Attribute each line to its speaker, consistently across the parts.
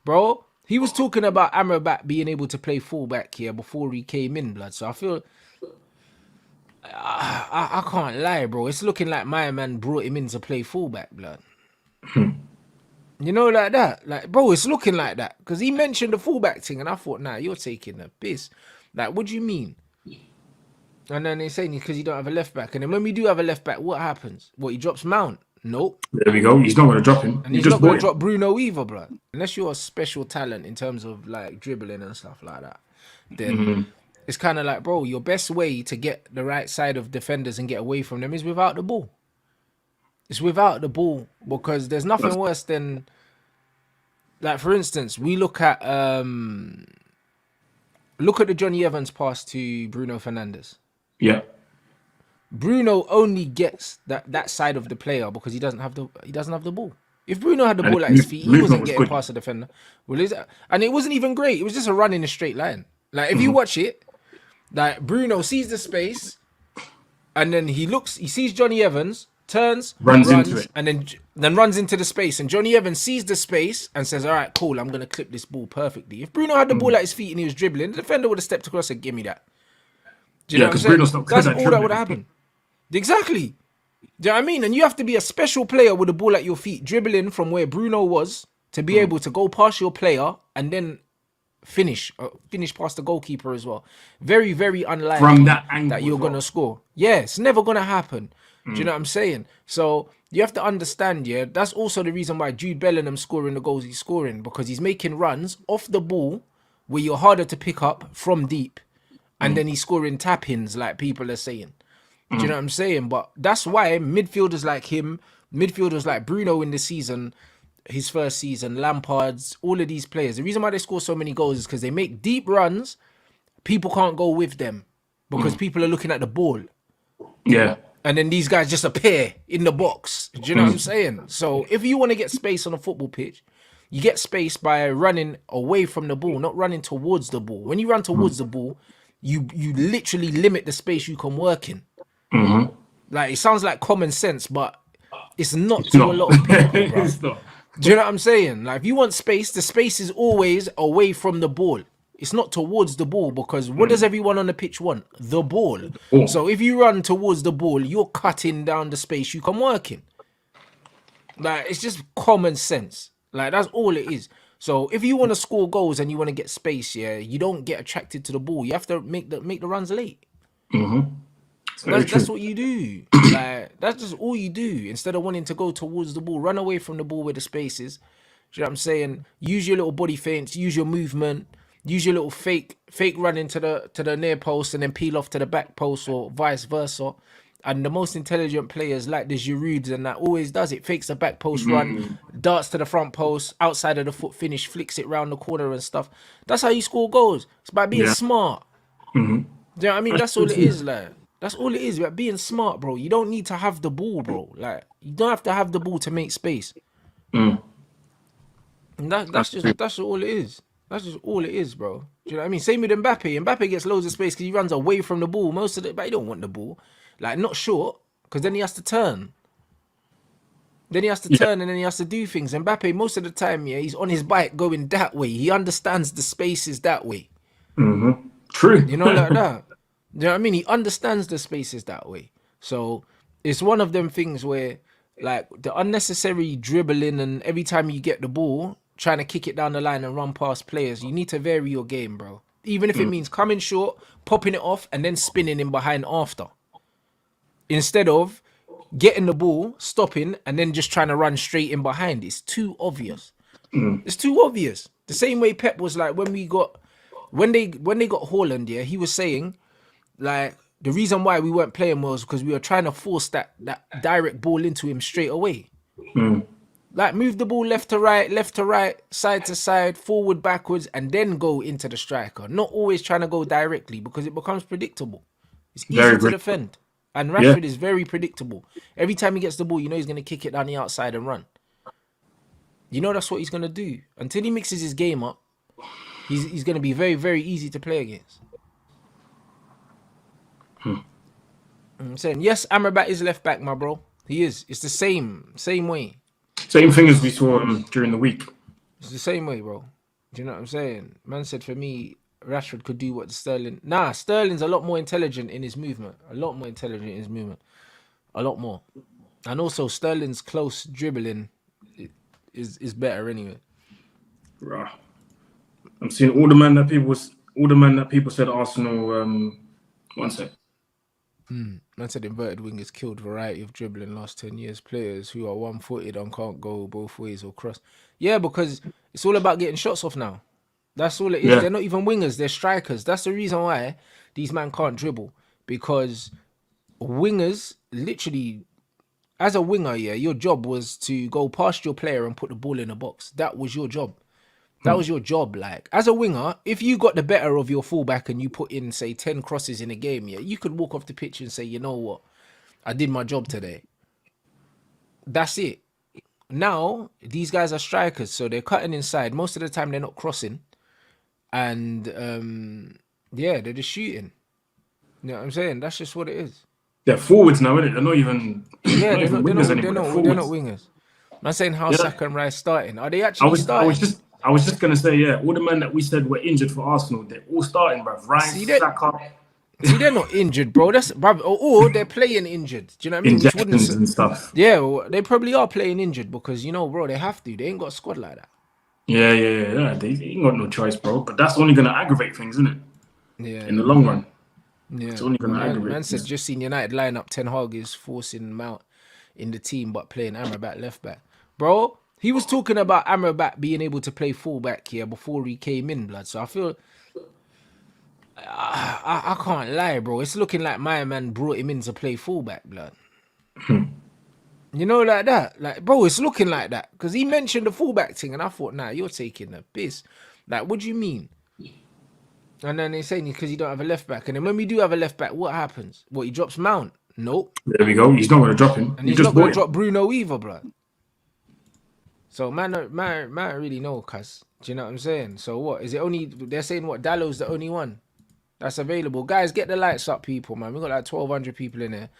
Speaker 1: bro. He was talking about Amrabat being able to play fullback here before he came in, blood. So I feel I can't lie, bro. It's looking like my man brought him in to play fullback, blood. You know, like that. Like, bro, it's looking like that. Because he mentioned the fullback thing, and I thought, nah, you're taking a piss. Like, what do you mean? And then they're saying because you don't have a left back. And then when we do have a left back, what happens? What, he drops Mount? Nope.
Speaker 2: There we go. He's not going to drop him.
Speaker 1: And
Speaker 2: You
Speaker 1: he's
Speaker 2: just
Speaker 1: not going
Speaker 2: bought
Speaker 1: to
Speaker 2: him.
Speaker 1: drop Bruno either, blood. Unless you're a special talent in terms of, like, dribbling and stuff like that. Then it's kind of like, bro, your best way to get the right side of defenders and get away from them is without the ball. It's without the ball because there's nothing worse than... Like, for instance, we look at the Johnny Evans pass to Bruno Fernandes.
Speaker 2: Yeah.
Speaker 1: Bruno only gets that side of the player because he doesn't have the ball. If Bruno had the ball at his feet, he wasn't getting past the defender. And it wasn't even great. It was just a run in a straight line. Like, if you watch it, like, Bruno sees the space and then he sees Johnny Evans, turns,
Speaker 2: runs into it,
Speaker 1: and then runs into the space. And Johnny Evans sees the space and says, all right, cool, I'm going to clip this ball perfectly. If Bruno had the ball at his feet and he was dribbling, the defender would have stepped across and give me that. Do you know what I'm saying? That's all that would have happened. Exactly. Do you know what I mean? And you have to be a special player with the ball at your feet, dribbling from where Bruno was to be able to go past your player and then finish past the goalkeeper as well. Very, very unlikely
Speaker 2: from that angle
Speaker 1: that you're going to score. Yeah, it's never going to happen. Do you know what I'm saying? So you have to understand, yeah, that's also the reason why Jude Bellingham's scoring the goals he's scoring, because he's making runs off the ball where you're harder to pick up from deep, and then he's scoring tap-ins like people are saying. Do you know what I'm saying? But that's why midfielders like him, midfielders like Bruno in the season, his first season, Lampard's, all of these players, the reason why they score so many goals is because they make deep runs. People can't go with them because people are looking at the ball.
Speaker 2: Yeah.
Speaker 1: And then these guys just appear in the box. Do you know what I'm saying? So if you want to get space on a football pitch, you get space by running away from the ball, not running towards the ball. When you run towards the ball, you literally limit the space you can work in. Like, it sounds like common sense, but it's not a lot of people, bro.
Speaker 2: It's not.
Speaker 1: Do you know what I'm saying? Like, if you want space, the space is always away from the ball. It's not towards the ball, because what does everyone on the pitch want? The ball. So if you run towards the ball, you're cutting down the space you can work in. Like, it's just common sense. Like, that's all it is. So if you want to score goals and you want to get space, yeah, you don't get attracted to the ball. You have to make the runs late. That's what you do. Like, that's just all you do. Instead of wanting to go towards the ball, run away from the ball where the space is. Do you know what I'm saying? Use your little body feints, use your movement, use your little fake run into the near post and then peel off to the back post, or vice versa. And the most intelligent players, like the Girouds and that, always does it. Fakes the back post run, darts to the front post, outside of the foot finish, flicks it round the corner and stuff. That's how you score goals. It's by being smart. Do you know what I mean? That's all it is, like. That's all it is, about being smart, bro. You don't need to have the ball, bro. Like, you don't have to have the ball to make space. And that's just all it is. That's just all it is, bro. Do you know what I mean? Same with Mbappe. Mbappe gets loads of space because he runs away from the ball. Most of it, but he don't want the ball. Like, not short, because then he has to turn. Then he has to turn and then he has to do things. Mbappe, most of the time, yeah, he's on his bike going that way. He understands the spaces that way.
Speaker 2: True.
Speaker 1: You know, like that. Do you know what I mean? He understands the spaces that way. So it's one of them things where, like, the unnecessary dribbling and every time you get the ball, trying to kick it down the line and run past players, you need to vary your game, bro. Even if it means coming short, popping it off, and then spinning in behind after. Instead of getting the ball, stopping, and then just trying to run straight in behind. It's too obvious. It's too obvious. The same way Pep was like when they got Haaland, yeah, he was saying, like, the reason why we weren't playing was because we were trying to force that direct ball into him straight away. Like, move the ball left to right, side to side, forward, backwards, and then go into the striker. Not always trying to go directly, because it becomes predictable. It's easy to defend. And Rashford is very predictable. Every time he gets the ball, you know he's going to kick it down the outside and run. You know that's what he's going to do. Until he mixes his game up, he's going to be very, very easy to play against. I'm saying, yes, Amrabat is left back, my bro. He is. It's the same way.
Speaker 2: Same thing as we saw during the week.
Speaker 1: It's the same way, bro. Do you know what I'm saying? Man said for me, Rashford could do what Sterling. Nah, Sterling's a lot more intelligent in his movement. A lot more intelligent in his movement. A lot more. And also Sterling's close dribbling is better anyway.
Speaker 2: Bruh. I'm seeing all the men that people said Arsenal. One sec.
Speaker 1: Man said inverted wingers killed variety of dribbling last 10 years. Players who are one-footed and can't go both ways or cross. Yeah, because it's all about getting shots off now. That's all it is.
Speaker 2: Yeah,
Speaker 1: They're not even wingers, they're strikers. That's the reason why these men can't dribble. Because wingers, literally, as a winger, yeah, your job was to go past your player and put the ball in the box. That was your job. That was your job. Like, as a winger, if you got the better of your fullback and you put in, say, 10 crosses in a game, yeah, you could walk off the pitch and say, you know what? I did my job today. That's it. Now, these guys are strikers, so they're cutting inside. Most of the time, they're not crossing. And, yeah, they're just shooting. You know what I'm saying? That's just what it is.
Speaker 2: they're forwards now, isn't it? They're not even
Speaker 1: Yeah,
Speaker 2: not even wingers anymore. They're
Speaker 1: they're not
Speaker 2: forwards.
Speaker 1: wingers. I'm saying how
Speaker 2: Yeah,
Speaker 1: Saka and Rice starting. Are they
Speaker 2: I
Speaker 1: actually
Speaker 2: was I was
Speaker 1: starting?
Speaker 2: just I was just gonna say, yeah, all the men that we said were injured for Arsenal, they're all starting, bruv.
Speaker 1: See
Speaker 2: Rice,
Speaker 1: that?
Speaker 2: Saka,
Speaker 1: See, they're not injured, bro. That's bruv, or they're playing injured. Do you know what I mean? Which wouldn't.
Speaker 2: injections and stuff.
Speaker 1: Yeah, well, they probably are playing injured because you know, bro, they have to. They ain't got a squad like that.
Speaker 2: Yeah. They ain't got no choice, bro. But that's only gonna aggravate things, isn't it?
Speaker 1: Yeah,
Speaker 2: In the long run, it's
Speaker 1: yeah.
Speaker 2: only
Speaker 1: But
Speaker 2: gonna
Speaker 1: man
Speaker 2: aggravate
Speaker 1: said
Speaker 2: things.
Speaker 1: just seen United line up. Ten Hag is forcing Mount in the team, but playing Amrabat left back, bro. He was talking about Amrabat being able to play fullback here before he came in, blood. So I feel I can't lie, bro. It's looking like my man brought him in to play fullback, blood. You know, like that. Like, bro, it's looking like that. Because he mentioned the fullback thing, and I thought, nah, you're taking the piss. Like, what do you mean? And then they're saying because you don't have a left back. And then when we do have a left back, what happens? What, he drops Mount? Nope.
Speaker 2: There we go. He's not gonna drop him.
Speaker 1: And
Speaker 2: You
Speaker 1: he's
Speaker 2: just
Speaker 1: not going
Speaker 2: bought
Speaker 1: to
Speaker 2: him.
Speaker 1: drop Bruno either, blood. So, man, really know, cuz. Do you know what I'm saying? So, what? Is it only, they're saying what, Dallow's the only one that's available? Guys, get the lights up, people, man. We got like 1,200 people in there.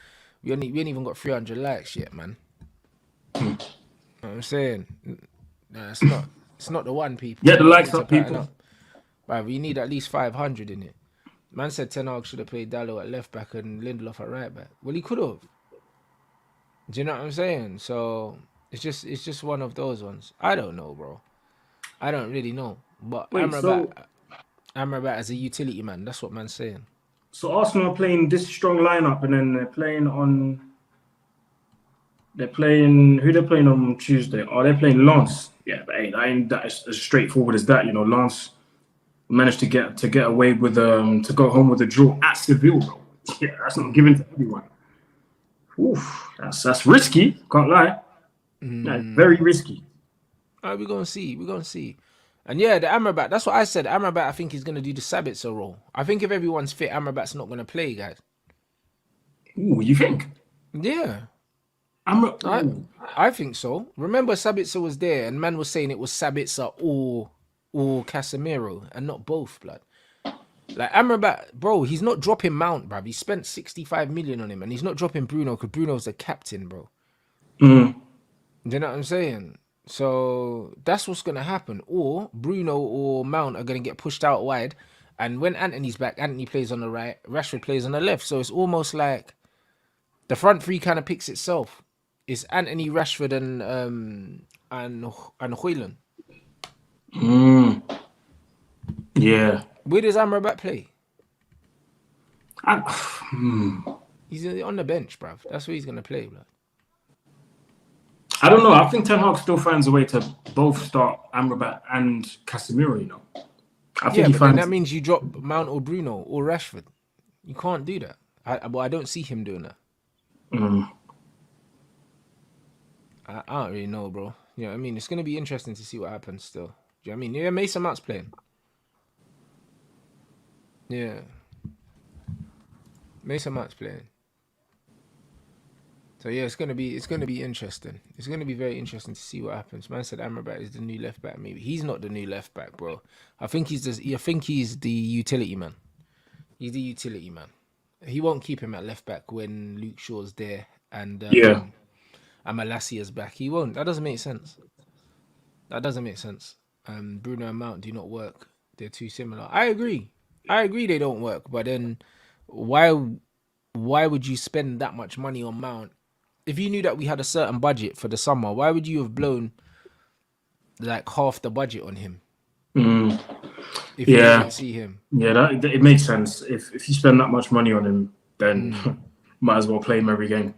Speaker 1: We ain't even got 300 likes yet, man. You know what I'm saying? Nah, it's not the one, people.
Speaker 2: Get the
Speaker 1: We
Speaker 2: likes
Speaker 1: need to
Speaker 2: up,
Speaker 1: pattern
Speaker 2: people.
Speaker 1: up. Right, we need at least 500 in it. Man said Ten Hag should have played Dallo at left back and Lindelof at right back. Well, he could have. Do you know what I'm saying? So it's just one of those ones. I don't know, bro. I don't really know. But
Speaker 2: Wait,
Speaker 1: Amrabat as a utility man. That's what man's saying.
Speaker 2: so Arsenal are playing this strong lineup, and then they're playing who they're playing on Tuesday. Oh, they're playing Lens. Yeah, but hey, that ain't that as straightforward as that. You know, Lens managed to get away with to go home with a draw at Seville, bro. Yeah, that's not given to everyone. Oof, that's risky. Can't lie. Yeah, very risky.
Speaker 1: All right, we're gonna see. We're gonna see. And yeah, the Amrabat. That's what I said. Amrabat, I think he's gonna do the Sabitzer role. I think if everyone's fit, Amrabat's not gonna play, guys.
Speaker 2: Ooh, you think?
Speaker 1: Yeah.
Speaker 2: I'm.
Speaker 1: I
Speaker 2: Ooh.
Speaker 1: I think so. Remember, Sabitzer was there, and man was saying it was Sabitzer or Casemiro, and not both, blood. Like Amrabat, bro, he's not dropping Mount, bruv. He spent 65 million on him, and he's not dropping Bruno because Bruno's the captain, bro.
Speaker 2: Mm.
Speaker 1: Do you know what I'm saying? So that's what's gonna happen. Or Bruno or Mount are gonna get pushed out wide, and when Anthony's back, Anthony plays on the right, Rashford plays on the left. So it's almost like the front three kind of picks itself. It's Anthony, Rashford, and Hoyland.
Speaker 2: Mm. Yeah.
Speaker 1: Where does Amrabat play?
Speaker 2: I,
Speaker 1: He's on the bench, bruv. That's where he's gonna play, blood.
Speaker 2: I don't know. I think Ten Hag still finds a way to both start Amrabat and Casemiro. You know, I think
Speaker 1: Yeah,
Speaker 2: he
Speaker 1: but then
Speaker 2: finds.
Speaker 1: that means you drop Mount or Bruno or Rashford. You can't do that. I don't see him doing that.
Speaker 2: Mm.
Speaker 1: I don't really know, bro. You know what I mean? It's gonna be interesting to see what happens still. Do you know what I mean? Yeah, Mason Mount's playing. Yeah. Mason Mount's playing. So yeah, it's gonna be interesting. It's gonna be very interesting to see what happens. Man said Amrabat is the new left back. Maybe he's not the new left back, bro. I think he's the utility man. He's the utility man. He won't keep him at left back when Luke Shaw's there and
Speaker 2: Yeah.
Speaker 1: Malasia's back. He won't. That doesn't make sense. That doesn't make sense. Bruno and Mount do not work. They're too similar. I agree. I agree they don't work. But then why would you spend that much money on Mount if you knew that we had a certain budget for the summer? Why would you have blown like half the budget on him if you
Speaker 2: Yeah,
Speaker 1: didn't see him?
Speaker 2: yeah, it makes sense. If you spend that much money on him, then might as well play him every game.